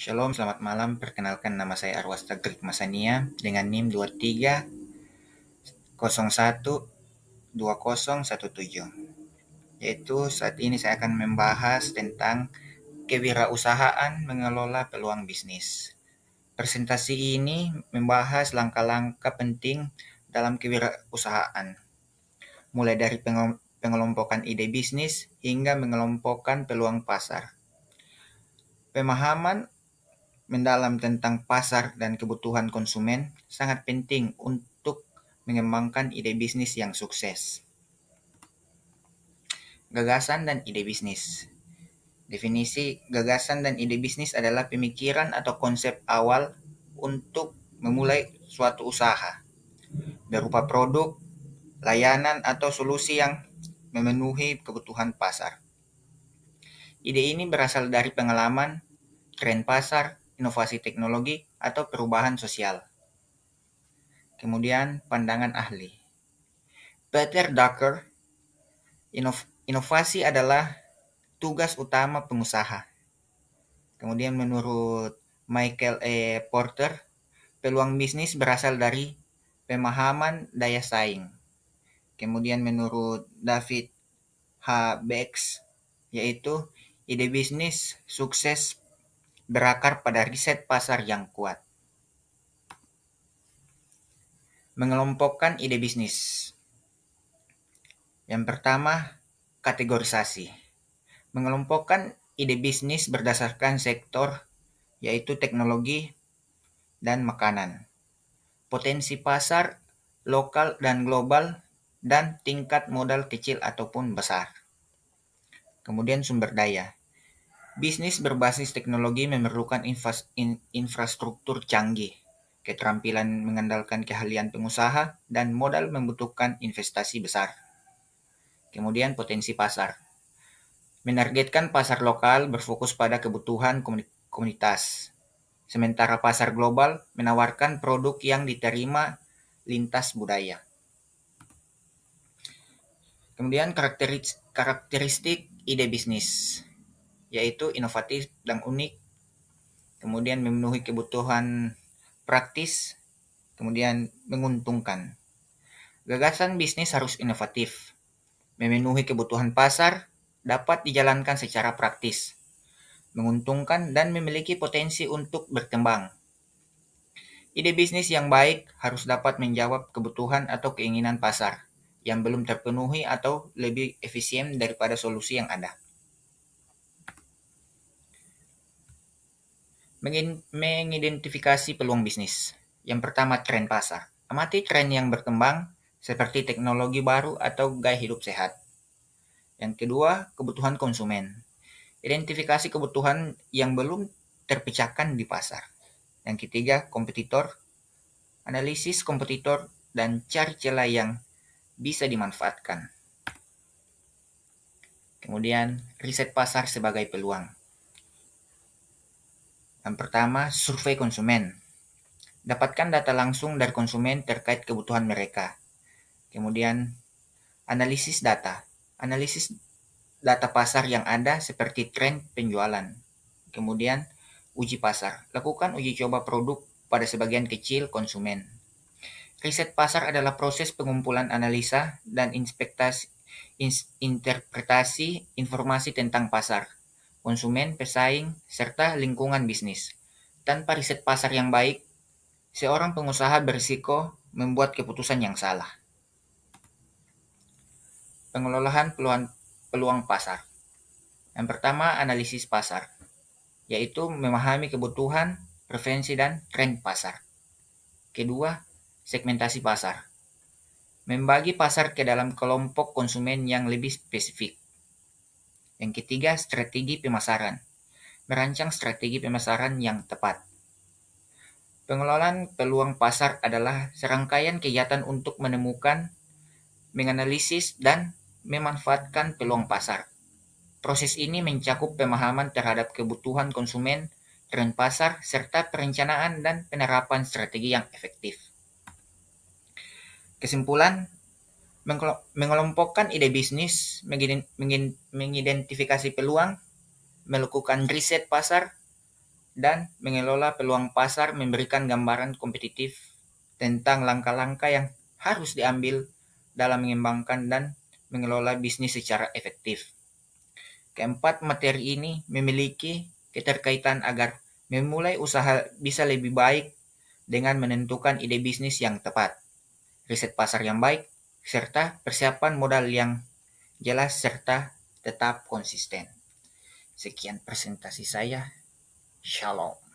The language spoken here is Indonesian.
Shalom, selamat malam. Perkenalkan, nama saya Arwasta Grik Masania dengan NIM 23012017. Yaitu saat ini saya akan membahas tentang kewirausahaan mengelola peluang bisnis. Presentasi ini membahas langkah-langkah penting dalam kewirausahaan, mulai dari pengelompokan ide bisnis hingga mengelompokkan peluang pasar. Pemahaman mendalam tentang pasar dan kebutuhan konsumen sangat penting untuk mengembangkan ide bisnis yang sukses. Gagasan dan ide bisnis. Definisi gagasan dan ide bisnis adalah pemikiran atau konsep awal untuk memulai suatu usaha, berupa produk, layanan, atau solusi yang memenuhi kebutuhan pasar. Ide ini berasal dari pengalaman, tren pasar, inovasi teknologi, atau perubahan sosial. Kemudian pandangan ahli. Peter Drucker, inovasi adalah tugas utama pengusaha. Kemudian menurut Michael E. Porter, peluang bisnis berasal dari pemahaman daya saing. Kemudian menurut David H. Becks, yaitu ide bisnis sukses berakar pada riset pasar yang kuat. Mengelompokkan ide bisnis. Yang pertama, kategorisasi. Mengelompokkan ide bisnis berdasarkan sektor, yaitu teknologi dan makanan, potensi pasar lokal dan global, dan tingkat modal kecil ataupun besar. Kemudian sumber daya. Bisnis berbasis teknologi memerlukan infrastruktur canggih, keterampilan mengandalkan keahlian pengusaha, dan modal membutuhkan investasi besar. Kemudian potensi pasar. Menargetkan pasar lokal berfokus pada kebutuhan komunitas, sementara pasar global menawarkan produk yang diterima lintas budaya. Kemudian karakteristik ide bisnis, yaitu inovatif dan unik, kemudian memenuhi kebutuhan praktis, kemudian menguntungkan. Gagasan bisnis harus inovatif, memenuhi kebutuhan pasar, dapat dijalankan secara praktis, menguntungkan, dan memiliki potensi untuk berkembang. Ide bisnis yang baik harus dapat menjawab kebutuhan atau keinginan pasar yang belum terpenuhi atau lebih efisien daripada solusi yang ada. Mengidentifikasi peluang bisnis. Yang pertama, tren pasar. Amati tren yang berkembang seperti teknologi baru atau gaya hidup sehat. Yang kedua, kebutuhan konsumen. Identifikasi kebutuhan yang belum terpecahkan di pasar. Yang ketiga, kompetitor. Analisis kompetitor dan cari celah yang bisa dimanfaatkan. Kemudian, riset pasar sebagai peluang. Yang pertama, survei konsumen. Dapatkan data langsung dari konsumen terkait kebutuhan mereka. Kemudian, analisis data. Analisis data pasar yang ada seperti tren penjualan. Kemudian, uji pasar. Lakukan uji coba produk pada sebagian kecil konsumen. Riset pasar adalah proses pengumpulan analisa dan interpretasi informasi tentang pasar, konsumen, pesaing, serta lingkungan bisnis. Tanpa riset pasar yang baik, seorang pengusaha berisiko membuat keputusan yang salah. Pengelolaan peluang pasar. Yang pertama, analisis pasar, yaitu memahami kebutuhan, preferensi, dan tren pasar. Kedua, segmentasi pasar. Membagi pasar ke dalam kelompok konsumen yang lebih spesifik. Yang ketiga, strategi pemasaran. Merancang strategi pemasaran yang tepat. Pengelolaan peluang pasar adalah serangkaian kegiatan untuk menemukan, menganalisis, dan memanfaatkan peluang pasar. Proses ini mencakup pemahaman terhadap kebutuhan konsumen, tren pasar, serta perencanaan dan penerapan strategi yang efektif. Kesimpulan, mengelompokkan ide bisnis, mengidentifikasi peluang, melakukan riset pasar, dan mengelola peluang pasar memberikan gambaran kompetitif tentang langkah-langkah yang harus diambil dalam mengembangkan dan mengelola bisnis secara efektif. Keempat, materi ini memiliki keterkaitan agar memulai usaha bisa lebih baik dengan menentukan ide bisnis yang tepat, riset pasar yang baik, serta persiapan modal yang jelas serta tetap konsisten. Sekian presentasi saya. Shalom.